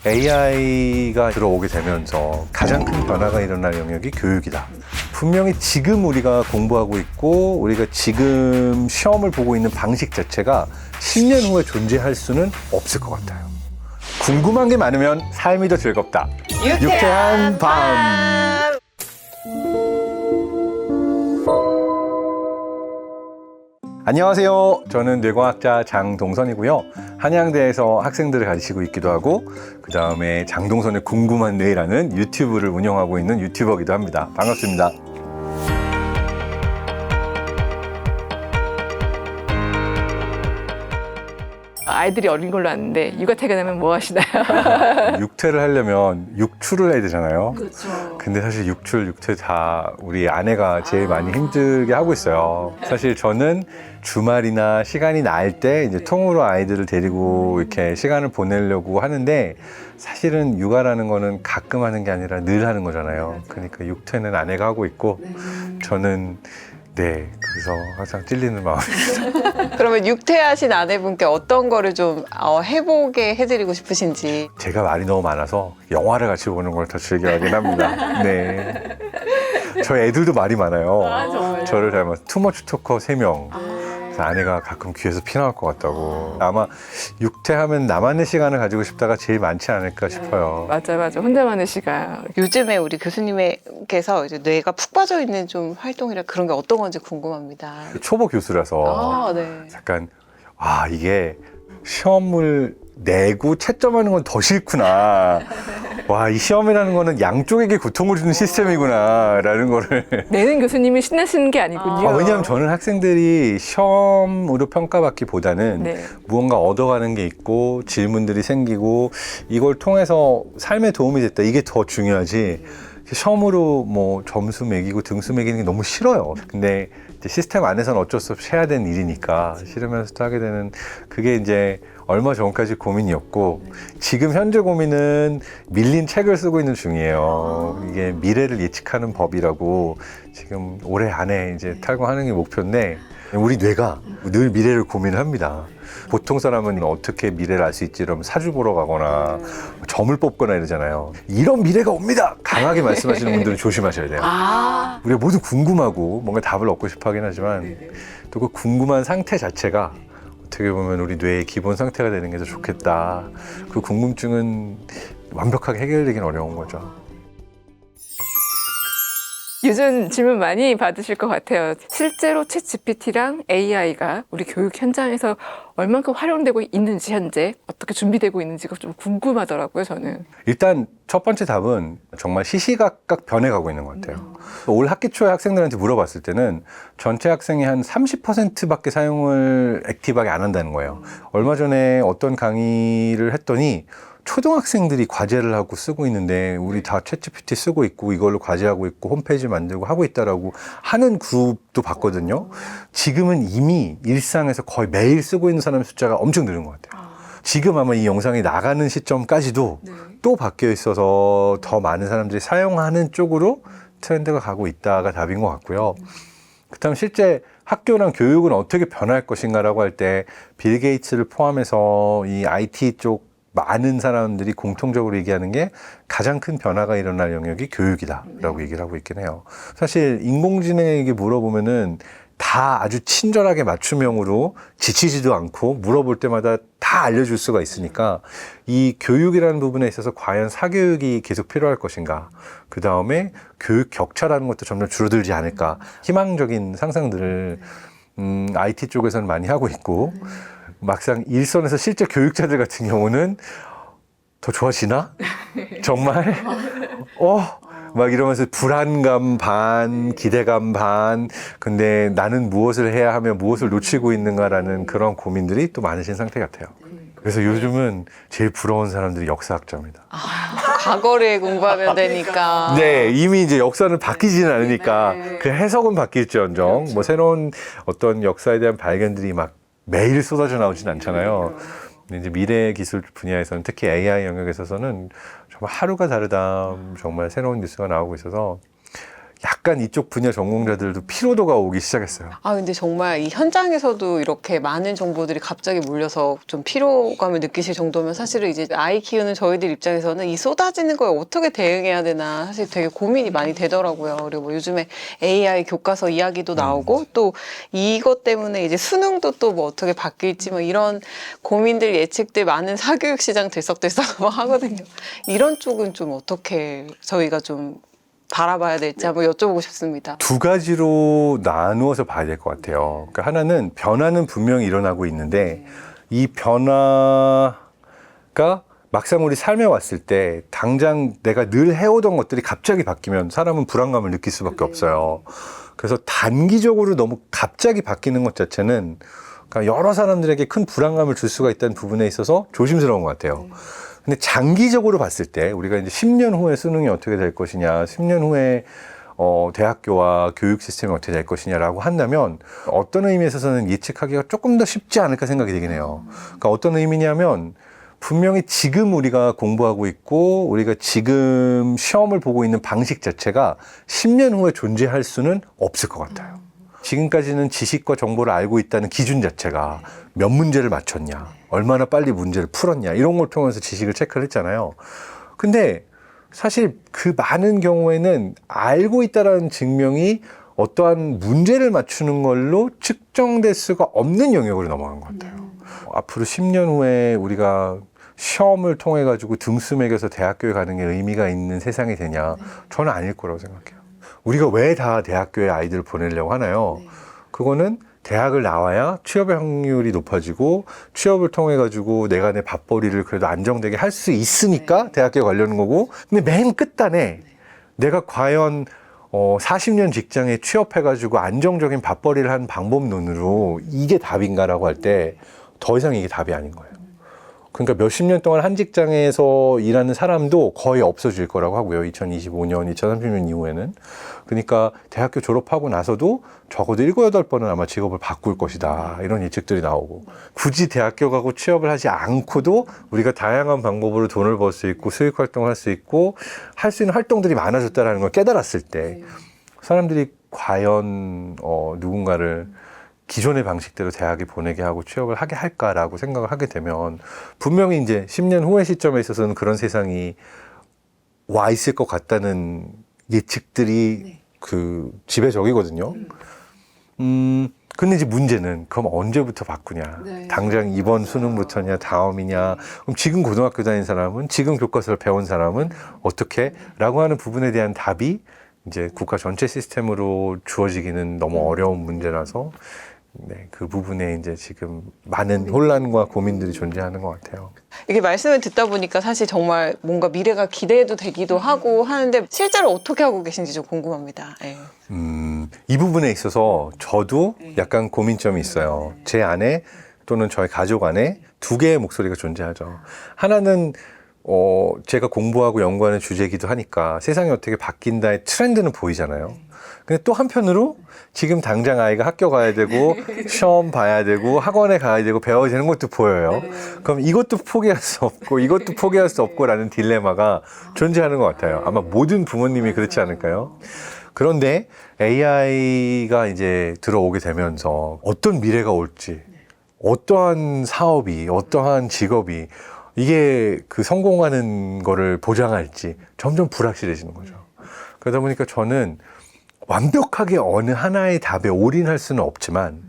AI가 들어오게 되면서 가장 큰 변화가 일어날 영역이 교육이다. 분명히 지금 우리가 공부하고 있고 우리가 지금 시험을 보고 있는 방식 자체가 10년 후에 존재할 수는 없을 것 같아요. 궁금한 게 많으면 삶이 더 즐겁다. 유쾌한 밤. 안녕하세요. 저는 뇌과학자 장동선이고요. 한양대에서 학생들을 가르치고 있기도 하고 그 다음에 장동선의 궁금한 뇌라는 유튜브를 운영하고 있는 유튜버기도 합니다. 반갑습니다. 아이들이 어린 걸로 아는데 육아 퇴근하면 뭐 하시나요? 육퇴를 하려면 육출을 해야 되잖아요. 그렇죠. 근데 사실 육퇴 다 우리 아내가 제일 많이 힘들게 하고 있어요. 사실 저는 주말이나 시간이 날 때 이제 통으로 아이들을 데리고 이렇게 시간을 보내려고 하는데 사실은 육아라는 거는 가끔 하는 게 아니라 늘 하는 거잖아요. 그러니까 육퇴는 아내가 하고 있고 저는 그래서 항상 찔리는 마음입니다. 그러면 육퇴하신 아내분께 어떤 거를 좀 해보게 해드리고 싶으신지. 제가 말이 너무 많아서 영화를 같이 보는 걸 더 즐겨하긴 합니다. 네. 저희 애들도 말이 많아요. 정말요? 저를 닮아서 투머치 토커 3명. 그래서 아내가 가끔 귀에서 피 나올 것 같다고. 아마 육퇴하면 나만의 시간을 가지고 싶다가 제일 많지 않을까 싶어요. 맞아. 혼자만의 시간. 요즘에 우리 교수님께서 이제 뇌가 푹 빠져 있는 좀 활동이라 그런 게 어떤 건지 궁금합니다. 초보 교수라서 네. 약간 이게 시험을 내고 채점하는 건 더 싫구나. 와, 이 시험이라는 거는 양쪽에게 고통을 주는 시스템이구나 라는 거를 내는 교수님이 신나시는 게 아니군요. 왜냐하면 저는 학생들이 시험으로 평가받기보다는 네. 무언가 얻어가는 게 있고 질문들이 생기고 이걸 통해서 삶에 도움이 됐다, 이게 더 중요하지. 시험으로 뭐 점수 매기고 등수 매기는 게 너무 싫어요. 근데 이제 시스템 안에서는 어쩔 수 없이 해야 되는 일이니까 싫으면서도 하게 되는, 그게 이제 얼마 전까지 고민이었고 지금 현재 고민은 밀린 책을 쓰고 있는 중이에요. 이게 미래를 예측하는 법이라고 지금 올해 안에 이제 탈고하는 게 목표인데 우리 뇌가 늘 미래를 고민을 합니다. 보통 사람은 어떻게 미래를 알 수 있지 이러면 사주 보러 가거나 점을 뽑거나 이러잖아요. 이런 미래가 옵니다! 강하게 말씀하시는 분들은 조심하셔야 돼요. 우리가 모두 궁금하고 뭔가 답을 얻고 싶어 하긴 하지만 또 그 궁금한 상태 자체가 어떻게 보면 우리 뇌의 기본 상태가 되는 게 더 좋겠다. 그 궁금증은 완벽하게 해결되긴 어려운 거죠. 요즘 질문 많이 받으실 것 같아요. 실제로 챗GPT랑 AI가 우리 교육 현장에서 얼만큼 활용되고 있는지, 현재 어떻게 준비되고 있는지가 좀 궁금하더라고요, 저는. 일단 첫 번째 답은 정말 시시각각 변해가고 있는 것 같아요. 올 학기 초에 학생들한테 물어봤을 때는 전체 학생의 한 30%밖에 사용을 액티브하게 안 한다는 거예요. 얼마 전에 어떤 강의를 했더니 초등학생들이 과제를 하고 쓰고 있는데 우리 다 챗GPT 쓰고 있고 이걸로 과제하고 있고 홈페이지 만들고 하고 있다라고 하는 그룹도 봤거든요. 지금은 이미 일상에서 거의 매일 쓰고 있는 사람의 숫자가 엄청 늘은 것 같아요. 지금 아마 이 영상이 나가는 시점까지도 또 바뀌어 있어서 더 많은 사람들이 사용하는 쪽으로 트렌드가 가고 있다가 답인 것 같고요. 그다음 실제 학교랑 교육은 어떻게 변할 것인가라고 할 때 빌 게이츠를 포함해서 이 IT 쪽 많은 사람들이 공통적으로 얘기하는 게 가장 큰 변화가 일어날 영역이 교육이다라고 얘기를 하고 있긴 해요. 사실 인공지능에게 물어보면은 다 아주 친절하게 맞춤형으로 지치지도 않고 물어볼 때마다 다 알려줄 수가 있으니까 이 교육이라는 부분에 있어서 과연 사교육이 계속 필요할 것인가, 그 다음에 교육 격차라는 것도 점점 줄어들지 않을까, 희망적인 상상들을 IT 쪽에서는 많이 하고 있고 막상 일선에서 실제 교육자들 같은 경우는 더 좋아지나? 정말? 막 이러면서 불안감 반, 기대감 반, 근데 나는 무엇을 해야 하며 무엇을 놓치고 있는가라는 그런 고민들이 또 많으신 상태 같아요. 그래서 요즘은 제일 부러운 사람들이 역사학자입니다. 과거를 공부하면 되니까. 네, 이미 이제 역사는 바뀌지는 않으니까 그 해석은 바뀔지언정 뭐 새로운 어떤 역사에 대한 발견들이 막 매일 쏟아져 나오진 않잖아요. 근데 이제 미래 기술 분야에서는 특히 AI 영역에 있어서는 정말 하루가 다르다 정말 새로운 뉴스가 나오고 있어서 약간 이쪽 분야 전공자들도 피로도가 오기 시작했어요. 아, 근데 정말 이 현장에서도 이렇게 많은 정보들이 갑자기 몰려서 좀 피로감을 느끼실 정도면 사실은 이제 아이 키우는 저희들 입장에서는 이 쏟아지는 거에 어떻게 대응해야 되나 사실 되게 고민이 많이 되더라고요. 그리고 뭐 요즘에 AI 교과서 이야기도 나오고 또 이것 때문에 이제 수능도 또 뭐 어떻게 바뀔지 뭐 이런 고민들 예측들 많은 사교육 시장 들썩들썩 뭐 하거든요. 이런 쪽은 좀 어떻게 저희가 좀 바라봐야 될지 한번 여쭤보고 싶습니다. 두 가지로 나누어서 봐야 될 것 같아요. 그러니까 하나는 변화는 분명히 일어나고 있는데 이 변화가 막상 우리 삶에 왔을 때 당장 내가 늘 해오던 것들이 갑자기 바뀌면 사람은 불안감을 느낄 수밖에 없어요. 그래서 단기적으로 너무 갑자기 바뀌는 것 자체는 그러니까 여러 사람들에게 큰 불안감을 줄 수가 있다는 부분에 있어서 조심스러운 것 같아요. 근데 장기적으로 봤을 때 우리가 이제 10년 후에 수능이 어떻게 될 것이냐, 10년 후에 대학교와 교육 시스템이 어떻게 될 것이냐라고 한다면 어떤 의미에 있어서는 예측하기가 조금 더 쉽지 않을까 생각이 되긴 해요. 그러니까 어떤 의미냐면 분명히 지금 우리가 공부하고 있고 우리가 지금 시험을 보고 있는 방식 자체가 10년 후에 존재할 수는 없을 것 같아요. 지금까지는 지식과 정보를 알고 있다는 기준 자체가 몇 문제를 맞췄냐, 얼마나 빨리 문제를 풀었냐 이런 걸 통해서 지식을 체크를 했잖아요. 근데 사실 그 많은 경우에는 알고 있다는 증명이 어떠한 문제를 맞추는 걸로 측정될 수가 없는 영역으로 넘어간 것 같아요. 앞으로 10년 후에 우리가 시험을 통해 가지고 등수 매겨서 대학교에 가는 게 의미가 있는 세상이 되냐? 저는 아닐 거라고 생각해요. 우리가 왜 다 대학교에 아이들을 보내려고 하나요? 그거는 대학을 나와야 취업의 확률이 높아지고 취업을 통해 가지고 내가 내 밥벌이를 그래도 안정되게 할 수 있으니까 대학교에 가려는 거고, 근데 맨 끝단에 내가 과연 40년 직장에 취업해 가지고 안정적인 밥벌이를 하는 방법론으로 이게 답인가라고 할 때 더 이상 이게 답이 아닌 거예요. 그러니까 몇십 년 동안 한 직장에서 일하는 사람도 거의 없어질 거라고 하고요. 2025년, 2030년 이후에는. 그러니까 대학교 졸업하고 나서도 적어도 7, 8번은 아마 직업을 바꿀 것이다. 이런 예측들이 나오고. 굳이 대학교 가고 취업을 하지 않고도 우리가 다양한 방법으로 돈을 벌 수 있고 수익 활동을 할 수 있고 할 수 있는 활동들이 많아졌다는 걸 깨달았을 때 사람들이 과연 누군가를 기존의 방식대로 대학에 보내게 하고 취업을 하게 할까라고 생각을 하게 되면 분명히 이제 10년 후의 시점에 있어서는 그런 세상이 와 있을 것 같다는 예측들이 그 지배적이거든요. 근데 이제 문제는 그럼 언제부터 바꾸냐? 당장 이번 수능부터냐, 다음이냐? 그럼 지금 고등학교 다닌 사람은, 지금 교과서를 배운 사람은 어떻게? 라고 하는 부분에 대한 답이 이제 국가 전체 시스템으로 주어지기는 너무 어려운 문제라서 네, 그 부분에 이제 지금 많은 혼란과 고민들이 존재하는 것 같아요. 이게 말씀을 듣다 보니까 사실 정말 뭔가 미래가 기대도 되기도 하고 하는데 실제로 어떻게 하고 계신지 좀 궁금합니다. 네. 이 부분에 있어서 저도 약간 고민점이 있어요. 제 안에 또는 저희 가족 안에 두 개의 목소리가 존재하죠. 하나는 제가 공부하고 연구하는 주제이기도 하니까 세상이 어떻게 바뀐다의 트렌드는 보이잖아요. 근데 또 한편으로 지금 당장 아이가 학교 가야 되고 시험 봐야 되고 학원에 가야 되고 배워야 되는 것도 보여요. 그럼 이것도 포기할 수 없고 이것도 포기할 수 없고라는 딜레마가 존재하는 것 같아요. 아마 모든 부모님이 그렇지 않을까요? 그런데 AI가 이제 들어오게 되면서 어떤 미래가 올지, 어떠한 사업이, 어떠한 직업이 이게 그 성공하는 거를 보장할지 점점 불확실해지는 거죠. 그러다 보니까 저는 완벽하게 어느 하나의 답에 올인할 수는 없지만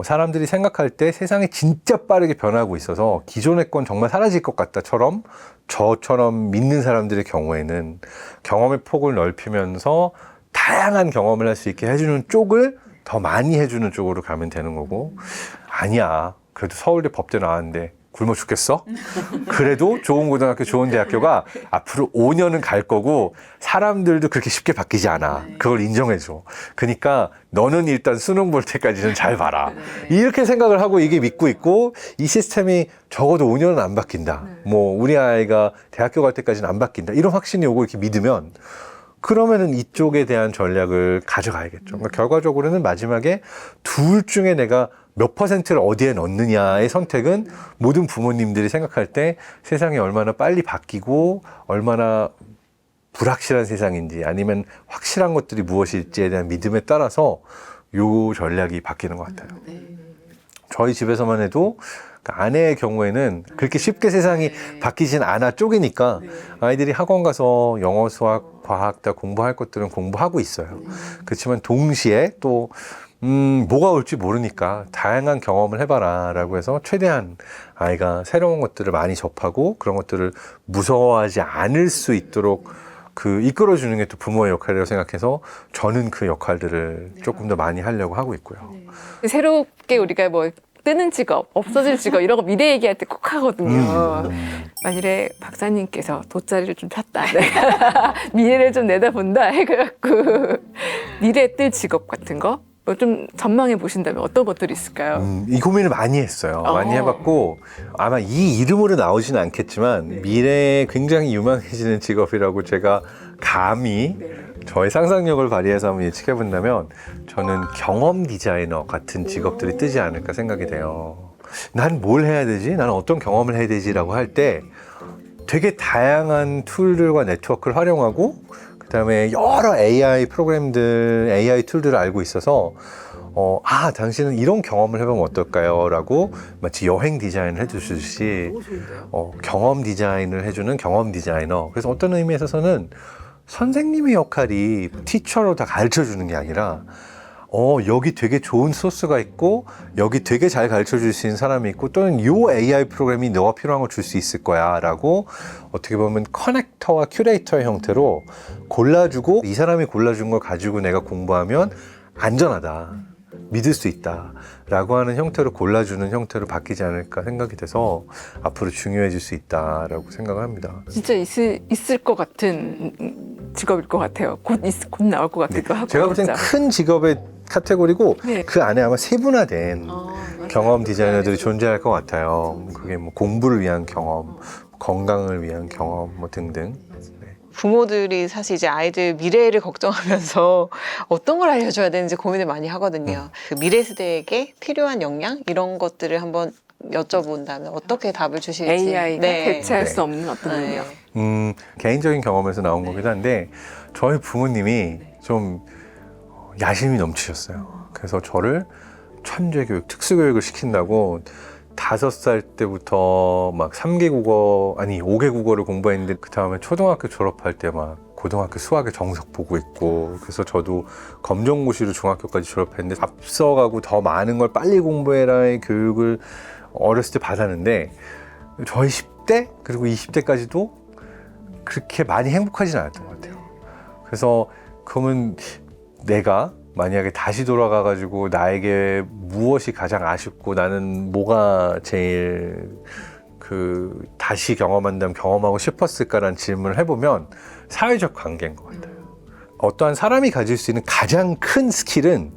사람들이 생각할 때 세상이 진짜 빠르게 변하고 있어서 기존의 건 정말 사라질 것 같다처럼 저처럼 믿는 사람들의 경우에는 경험의 폭을 넓히면서 다양한 경험을 할 수 있게 해주는 쪽을 더 많이 해주는 쪽으로 가면 되는 거고, 아니야 그래도 서울대 법대 나왔는데 굶어 죽겠어? 그래도 좋은 고등학교, 좋은 대학교가 앞으로 5년은 갈 거고 사람들도 그렇게 쉽게 바뀌지 않아. 그걸 인정해줘. 그러니까 너는 일단 수능 볼 때까지는 잘 봐라. 이렇게 생각을 하고 이게 믿고 있고 이 시스템이 적어도 5년은 안 바뀐다. 뭐 우리 아이가 대학교 갈 때까지는 안 바뀐다. 이런 확신이 오고 이렇게 믿으면 그러면은 이쪽에 대한 전략을 가져가야겠죠. 그러니까 결과적으로는 마지막에 둘 중에 내가 몇 퍼센트를 어디에 넣느냐의 선택은 모든 부모님들이 생각할 때 세상이 얼마나 빨리 바뀌고 얼마나 불확실한 세상인지 아니면 확실한 것들이 무엇일지에 대한 믿음에 따라서 요 전략이 바뀌는 것 같아요. 저희 집에서만 해도 그 아내의 경우에는 그렇게 쉽게 세상이 바뀌진 않아 쪼개니까 아이들이 학원 가서 영어, 수학, 과학 다 공부할 것들은 공부하고 있어요. 그렇지만 동시에 또 뭐가 올지 모르니까 다양한 경험을 해봐라 라고 해서 최대한 아이가 새로운 것들을 많이 접하고 그런 것들을 무서워하지 않을 수 있도록 그 이끌어주는 게 또 부모의 역할이라고 생각해서 저는 그 역할들을 조금 더 많이 하려고 하고 있고요. 새롭게 우리가 뭐 뜨는 직업, 없어질 직업 이런 거 미래 얘기할 때 꼭 하거든요. 만일에 박사님께서 돗자리를 좀 폈다, 미래를 좀 내다본다 해갖고 미래에 뜰 직업 같은 거 좀 전망해 보신다면 어떤 것들이 있을까요? 이 고민을 많이 했어요. 많이 해봤고 아마 이 이름으로 나오지는 않겠지만 미래에 굉장히 유명해지는 직업이라고 제가 감히 저의 상상력을 발휘해서 한번 예측해 본다면 저는 경험 디자이너 같은 직업들이 뜨지 않을까 생각이 돼요. 난 뭘 해야 되지? 나는 어떤 경험을 해야 되지라고 할 때 되게 다양한 툴들과 네트워크를 활용하고 그다음에 여러 AI 프로그램들, AI 툴들을 알고 있어서 당신은 이런 경험을 해보면 어떨까요? 라고 마치 여행 디자인을 해주듯이 경험 디자인을 해주는 경험 디자이너. 그래서 어떤 의미에 있어서는 선생님의 역할이 티처로 다 가르쳐 주는 게 아니라 여기 되게 좋은 소스가 있고 여기 되게 잘 가르쳐 줄 수 있는 사람이 있고 또는 요 AI 프로그램이 너가 필요한 걸 줄 수 있을 거야 라고 어떻게 보면 커넥터와 큐레이터의 형태로 골라주고 이 사람이 골라준 걸 가지고 내가 공부하면 안전하다, 믿을 수 있다 라고 하는 형태로 골라주는 형태로 바뀌지 않을까 생각이 돼서 앞으로 중요해질 수 있다라고 생각을 합니다. 진짜 있을 것 같은 직업일 것 같아요. 곧 나올 것 같기도 하고. 제가 볼 땐 큰 직업의 카테고리고 그 안에 아마 세분화된 경험 디자이너들이 존재할 것 같아요. 그게 뭐 공부를 위한 경험, 건강을 위한 경험 뭐 등등. 부모들이 사실 이제 아이들 미래를 걱정하면서 어떤 걸 알려줘야 되는지 고민을 많이 하거든요. 그 미래 세대에게 필요한 역량 이런 것들을 한번 여쭤본다면 어떻게 답을 주실지. AI가 대체할 수 없는 어떤 능력. 개인적인 경험에서 나온 거긴 한데 저희 부모님이 좀 야심이 넘치셨어요. 그래서 저를 천재교육, 특수교육을 시킨다고 5살 때부터 막 3개 국어, 아니 5개 국어를 공부했는데 그 다음에 초등학교 졸업할 때 막 고등학교 수학의 정석 보고 있고 그래서 저도 검정고시로 중학교까지 졸업했는데 앞서가고 더 많은 걸 빨리 공부해라의 교육을 어렸을 때 받았는데 저희 10대 그리고 20대까지도 그렇게 많이 행복하지는 않았던 것 같아요. 그래서 그러면 내가 만약에 다시 돌아가가지고 나에게 무엇이 가장 아쉽고 나는 뭐가 제일 다시 경험한다면 경험하고 싶었을까라는 질문을 해보면 사회적 관계인 것 같아요. 어떠한 사람이 가질 수 있는 가장 큰 스킬은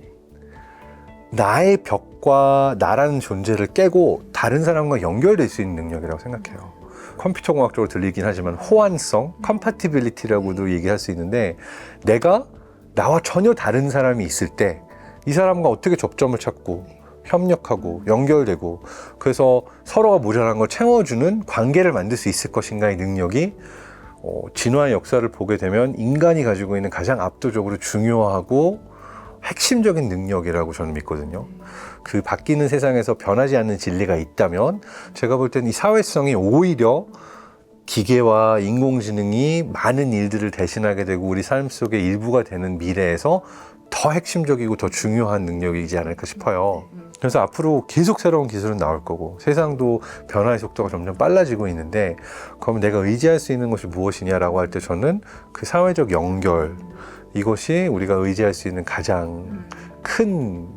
나의 벽과 나라는 존재를 깨고 다른 사람과 연결될 수 있는 능력이라고 생각해요. 컴퓨터 공학적으로 들리긴 하지만 호환성, 컴파티빌리티라고도 얘기할 수 있는데 내가 나와 전혀 다른 사람이 있을 때 이 사람과 어떻게 접점을 찾고 협력하고 연결되고 그래서 서로가 모자란 걸 채워주는 관계를 만들 수 있을 것인가의 능력이 진화의 역사를 보게 되면 인간이 가지고 있는 가장 압도적으로 중요하고 핵심적인 능력이라고 저는 믿거든요. 그 바뀌는 세상에서 변하지 않는 진리가 있다면 제가 볼 때는 이 사회성이 오히려 기계와 인공지능이 많은 일들을 대신하게 되고 우리 삶 속의 일부가 되는 미래에서 더 핵심적이고 더 중요한 능력이지 않을까 싶어요. 그래서 앞으로 계속 새로운 기술은 나올 거고 세상도 변화의 속도가 점점 빨라지고 있는데 그럼 내가 의지할 수 있는 것이 무엇이냐라고 할 때 저는 그 사회적 연결 이것이 우리가 의지할 수 있는 가장 큰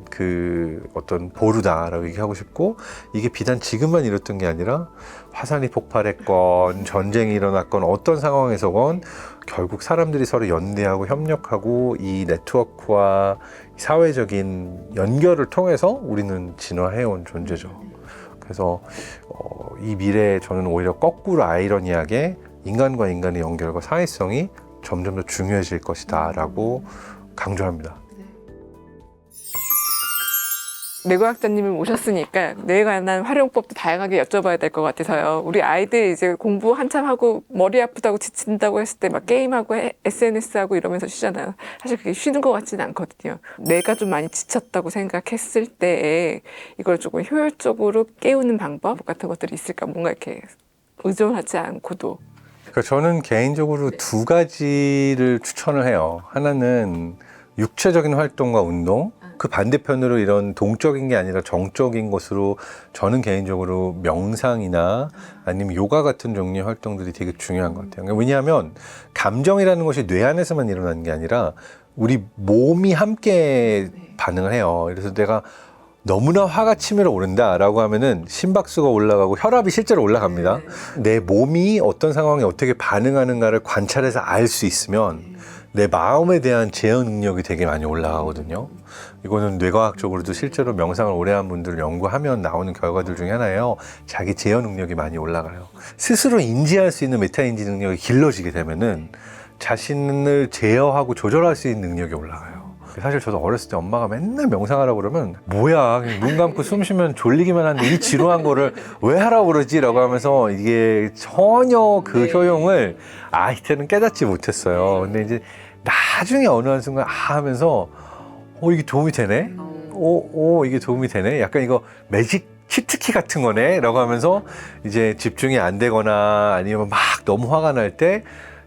어떤 보루다라고 얘기하고 싶고 이게 비단 지금만 이랬던 게 아니라 화산이 폭발했건 전쟁이 일어났건 어떤 상황에서건 결국 사람들이 서로 연대하고 협력하고 이 네트워크와 사회적인 연결을 통해서 우리는 진화해온 존재죠. 그래서 이 미래에 저는 오히려 거꾸로 아이러니하게 인간과 인간의 연결과 사회성이 점점 더 중요해질 것이다 라고 강조합니다. 뇌과학자님을 모셨으니까 뇌에 관한 활용법도 다양하게 여쭤봐야 될 것 같아서요. 우리 아이들 이제 공부 한참 하고 머리 아프다고 지친다고 했을 때 막 게임하고 SNS하고 이러면서 쉬잖아요. 사실 그게 쉬는 것 같지는 않거든요. 뇌가 좀 많이 지쳤다고 생각했을 때 이걸 조금 효율적으로 깨우는 방법 같은 것들이 있을까? 뭔가 이렇게 의존하지 않고도. 그러니까 저는 개인적으로 두 가지를 추천을 해요. 하나는 육체적인 활동과 운동, 그 반대편으로 이런 동적인 게 아니라 정적인 것으로 저는 개인적으로 명상이나 아니면 요가 같은 종류의 활동들이 되게 중요한 것 같아요. 그러니까 왜냐하면 감정이라는 것이 뇌 안에서만 일어나는 게 아니라 우리 몸이 함께 반응을 해요. 그래서 내가 너무나 화가 치밀어 오른다라고 하면은 심박수가 올라가고 혈압이 실제로 올라갑니다. 내 몸이 어떤 상황에 어떻게 반응하는가를 관찰해서 알 수 있으면 내 마음에 대한 제어 능력이 되게 많이 올라가거든요. 이거는 뇌과학적으로도 실제로 명상을 오래 한 분들 연구하면 나오는 결과들 중에 하나예요. 자기 제어 능력이 많이 올라가요. 스스로 인지할 수 있는 메타인지 능력이 길러지게 되면은 자신을 제어하고 조절할 수 있는 능력이 올라가요. 사실 저도 어렸을 때 엄마가 맨날 명상하라고 그러면 뭐야, 그냥 눈 감고 숨 쉬면 졸리기만 한데 이 지루한 거를 왜 하라고 그러지? 라고 하면서 이게 전혀 그 효용을 아이 때는 깨닫지 못했어요. 근데 이제 나중에 어느 한순간 하면서 이게 도움이 되네? 이게 도움이 되네? 약간 이거 매직 치트키 같은 거네? 라고 하면서 이제 집중이 안 되거나 아니면 막 너무 화가 날 때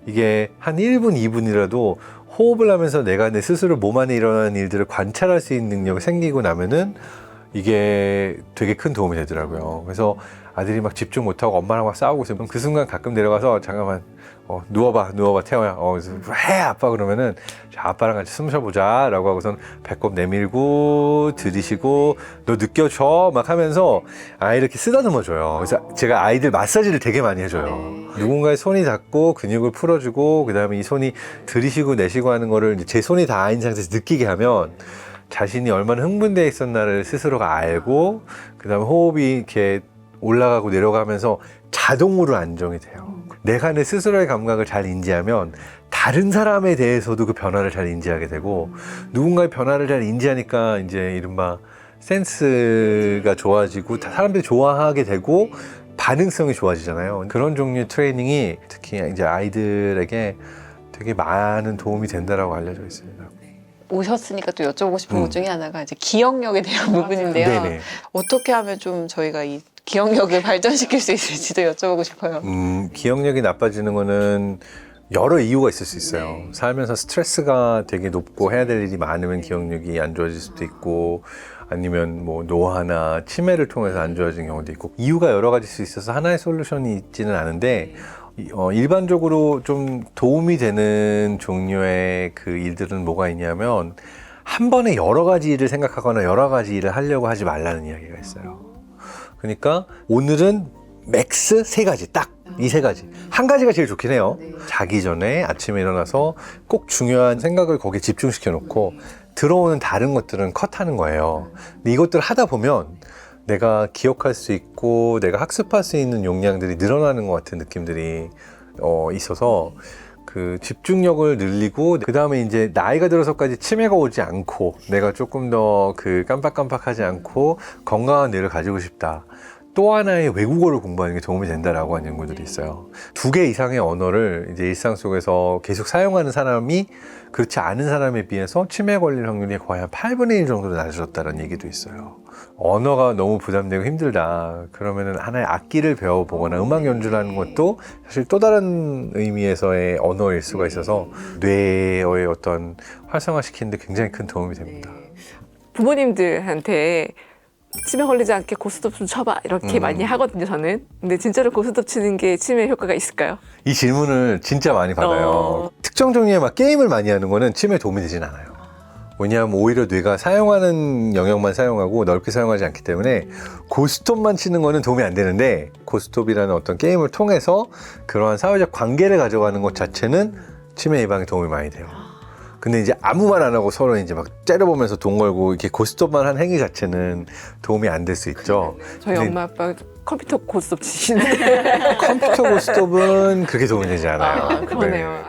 이게 한 1분, 2분이라도 호흡을 하면서 내가 내 스스로 몸 안에 일어나는 일들을 관찰할 수 있는 능력이 생기고 나면은 이게 되게 큰 도움이 되더라고요. 그래서 아들이 막 집중 못하고 엄마랑 막 싸우고 있으면 그 순간 가끔 내려가서 잠깐만 누워봐 태호야. 그래서 해 아빠 그러면은 자, 아빠랑 같이 숨 쉬어보자 라고 하고선 배꼽 내밀고 들이쉬고 너 느껴줘 막 하면서 아이 이렇게 쓰다듬어줘요. 그래서 제가 아이들 마사지를 되게 많이 해줘요. 누군가의 손이 닿고 근육을 풀어주고 그 다음에 이 손이 들이쉬고 내쉬고 하는 거를 이제 제 손이 닿아있는 상태에서 느끼게 하면 자신이 얼마나 흥분되어 있었나를 스스로가 알고 그 다음에 호흡이 이렇게 올라가고 내려가면서 자동으로 안정이 돼요. 내가 내 스스로의 감각을 잘 인지하면 다른 사람에 대해서도 그 변화를 잘 인지하게 되고 누군가의 변화를 잘 인지하니까 이제 이른바 센스가 좋아지고 사람들이 좋아하게 되고 반응성이 좋아지잖아요. 그런 종류의 트레이닝이 특히 이제 아이들에게 되게 많은 도움이 된다라고 알려져 있습니다. 오셨으니까 또 여쭤보고 싶은 것 중에 하나가 이제 기억력에 대한 부분인데요. 네네. 어떻게 하면 좀 저희가 이 기억력을 발전시킬 수 있을지도 여쭤보고 싶어요. 기억력이 나빠지는 거는 여러 이유가 있을 수 있어요. 살면서 스트레스가 되게 높고 해야 될 일이 많으면 기억력이 안 좋아질 수도 있고 아니면 뭐 노화나 치매를 통해서 안 좋아지는 경우도 있고 이유가 여러 가지일 수 있어서 하나의 솔루션이 있지는 않은데 일반적으로 좀 도움이 되는 종류의 그 일들은 뭐가 있냐면 한 번에 여러 가지 일을 생각하거나 여러 가지 일을 하려고 하지 말라는 이야기가 있어요. 그러니까 오늘은 맥스 3가지 딱 이 3가지 한 가지가 제일 좋긴 해요. 자기 전에 아침에 일어나서 꼭 중요한 생각을 거기에 집중시켜 놓고 들어오는 다른 것들은 컷하는 거예요. 근데 이것들을 하다 보면 내가 기억할 수 있고 내가 학습할 수 있는 용량들이 늘어나는 것 같은 느낌들이 있어서 그 집중력을 늘리고 그 다음에 이제 나이가 들어서까지 치매가 오지 않고 내가 조금 더 그 깜빡깜빡하지 않고 건강한 뇌를 가지고 싶다. 또 하나의 외국어를 공부하는 게 도움이 된다라고 하는 연구들이 있어요. 2개 이상의 언어를 이제 일상 속에서 계속 사용하는 사람이 그렇지 않은 사람에 비해서 치매 걸릴 확률이 거의 한 8분의 1 정도로 낮아졌다는 얘기도 있어요. 언어가 너무 부담되고 힘들다. 그러면은 하나의 악기를 배워보거나 음악 연주를 하는 것도 사실 또 다른 의미에서의 언어일 수가 있어서 뇌의 어떤 활성화시키는 데 굉장히 큰 도움이 됩니다. 부모님들한테 치매 걸리지 않게 고스톱 좀 쳐봐 이렇게 많이 하거든요 저는. 근데 진짜로 고스톱 치는 게 치매 효과가 있을까요? 이 질문을 진짜 많이 받아요. 특정 종류의 막 게임을 많이 하는 거는 치매에 도움이 되진 않아요. 왜냐하면 오히려 뇌가 사용하는 영역만 사용하고 넓게 사용하지 않기 때문에 고스톱만 치는 거는 도움이 안 되는데 고스톱이라는 어떤 게임을 통해서 그러한 사회적 관계를 가져가는 것 자체는 치매 예방에 도움이 많이 돼요. 근데 이제 아무 말 안 하고 서로 이제 막 째려보면서 돈 걸고 이렇게 고스톱만 한 행위 자체는 도움이 안 될 수 있죠. 저희 근데 엄마 아빠 컴퓨터 고스톱 치시는데. 컴퓨터 고스톱은 그렇게 도움이 되지 않아요. 그러네요.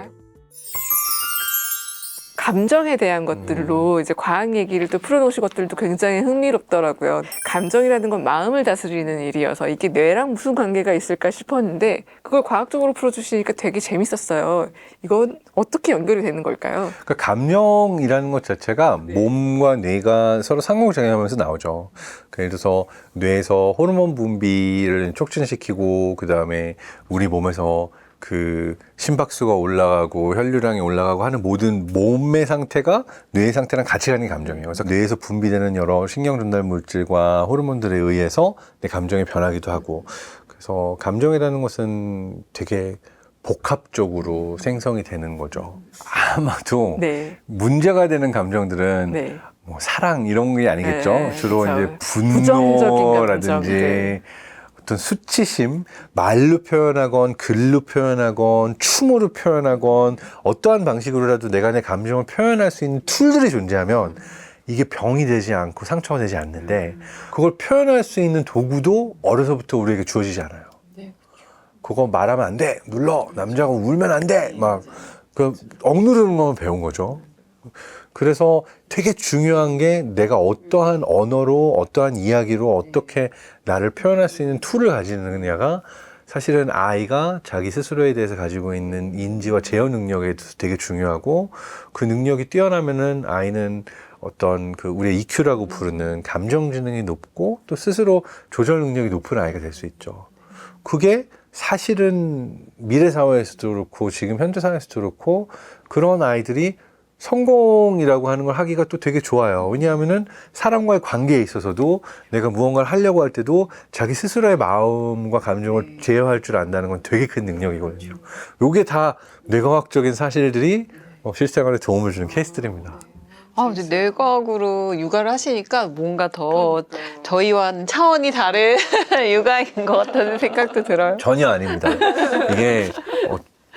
감정에 대한 것들로 이제 과학 얘기를 또 풀어놓으신 것들도 굉장히 흥미롭더라고요. 감정이라는 건 마음을 다스리는 일이어서 이게 뇌랑 무슨 관계가 있을까 싶었는데 그걸 과학적으로 풀어주시니까 되게 재밌었어요. 이건 어떻게 연결이 되는 걸까요? 그러니까 감정이라는 것 자체가 몸과 뇌가 서로 상호작용하면서 나오죠. 예를 들어서 뇌에서 호르몬 분비를 촉진시키고 그 다음에 우리 몸에서 그 심박수가 올라가고 혈류량이 올라가고 하는 모든 몸의 상태가 뇌의 상태랑 같이 가는 게 감정이에요. 그래서 뇌에서 분비되는 여러 신경 전달 물질과 호르몬들에 의해서 내 감정이 변하기도 하고, 그래서 감정이라는 것은 되게 복합적으로 생성이 되는 거죠. 아마도 네. 문제가 되는 감정들은 네. 뭐 사랑 이런 게 아니겠죠. 네, 주로 그렇죠. 이제 부정적인 분노라든지 감정, 네. 어떤 수치심, 말로 표현하건 글로 표현하건 춤으로 표현하건 어떠한 방식으로라도 내가 내 감정을 표현할 수 있는 툴들이 존재하면 이게 병이 되지 않고 상처가 되지 않는데, 그걸 표현할 수 있는 도구도 어려서부터 우리에게 주어지지 않아요. 그거 말하면 안 돼, 눌러, 남자가 울면 안 돼, 막 그 억누르는 것만 배운 거죠. 그래서 되게 중요한 게 내가 어떠한 언어로 어떠한 이야기로 어떻게 나를 표현할 수 있는 툴을 가지느냐가 사실은 아이가 자기 스스로에 대해서 가지고 있는 인지와 제어 능력에 대해서 되게 중요하고, 그 능력이 뛰어나면은 아이는 어떤 그 우리의 EQ라고 부르는 감정 지능이 높고 또 스스로 조절 능력이 높은 아이가 될 수 있죠. 그게 사실은 미래 사회에서도 그렇고 지금 현재 사회에서도 그렇고 그런 아이들이 성공이라고 하는 걸 하기가 또 되게 좋아요. 왜냐하면은 사람과의 관계에 있어서도 내가 무언가를 하려고 할 때도 자기 스스로의 마음과 감정을 제어할 줄 안다는 건 되게 큰 능력이거든요. 요게 다 뇌과학적인 사실들이 실생활에 도움을 주는 케이스들입니다. 이제 뇌과학으로 육아를 하시니까 뭔가 더 저희와는 차원이 다른 육아인 것 같다는 생각도 들어요. 전혀 아닙니다. 이게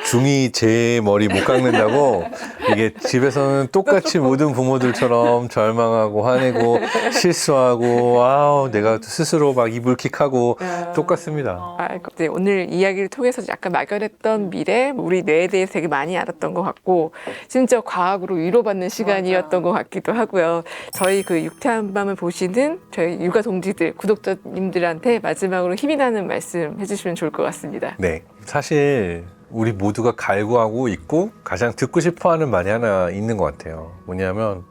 중이 제 머리 못 깎는다고 이게 집에서는 똑같이 모든 부모들처럼 절망하고 화내고 실수하고 내가 스스로 막 이불킥하고 똑같습니다. 이제 오늘 이야기를 통해서 약간 막연했던 미래, 우리 뇌에 대해서 되게 많이 알았던 것 같고 진짜 과학으로 위로받는 시간이었던 것 같기도 하고요. 저희 그 유쾌한 밤을 보시는 저희 육아 동지들, 구독자님들한테 마지막으로 힘이 나는 말씀 해주시면 좋을 것 같습니다. 네, 사실 우리 모두가 갈구하고 있고 가장 듣고 싶어하는 말이 하나 있는 것 같아요. 뭐냐면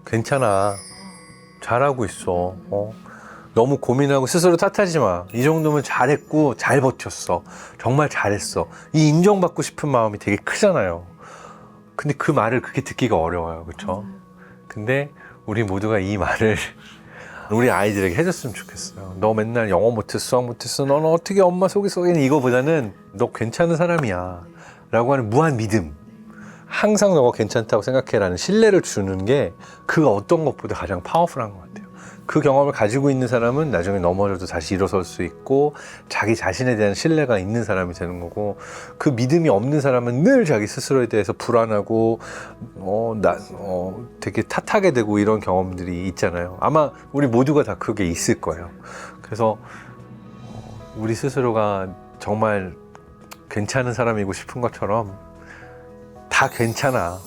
괜찮아, 잘하고 있어. 너무 고민하고 스스로 탓하지 마. 이 정도면 잘했고 잘 버텼어. 정말 잘했어. 이 인정받고 싶은 마음이 되게 크잖아요. 근데 그 말을 그렇게 듣기가 어려워요. 그렇죠? 근데 우리 모두가 이 말을 우리 아이들에게 해줬으면 좋겠어요. 너 맨날 영어 못했어, 수학 못했어, 너는 어떻게 엄마 속에 썩이니, 이거보다는 너 괜찮은 사람이야 라고 하는 무한 믿음, 항상 너가 괜찮다고 생각해라는 신뢰를 주는 게 그 어떤 것보다 가장 파워풀한 것 같아요. 그 경험을 가지고 있는 사람은 나중에 넘어져도 다시 일어설 수 있고 자기 자신에 대한 신뢰가 있는 사람이 되는 거고, 그 믿음이 없는 사람은 늘 자기 스스로에 대해서 불안하고 되게 탓하게 되고 이런 경험들이 있잖아요. 아마 우리 모두가 다 그게 있을 거예요. 그래서 우리 스스로가 정말 괜찮은 사람이고 싶은 것처럼 다 괜찮아.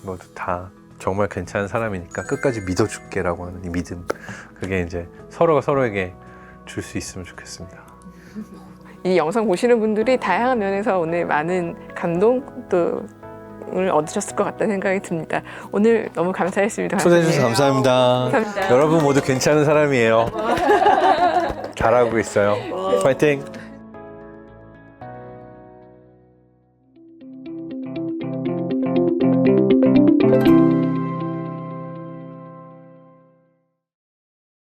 너도 다 정말 괜찮은 사람이니까 끝까지 믿어줄게라고 하는 이 믿음, 그게 이제 서로가 서로에게 줄 수 있으면 좋겠습니다. 이 영상 보시는 분들이 다양한 면에서 오늘 많은 감동 을 얻으셨을 것 같다는 생각이 듭니다. 오늘 너무 감사했습니다. 초대해 주셔서 감사합니다. 감사합니다. 여러분 모두 괜찮은 사람이에요. 잘하고 있어요. 파이팅!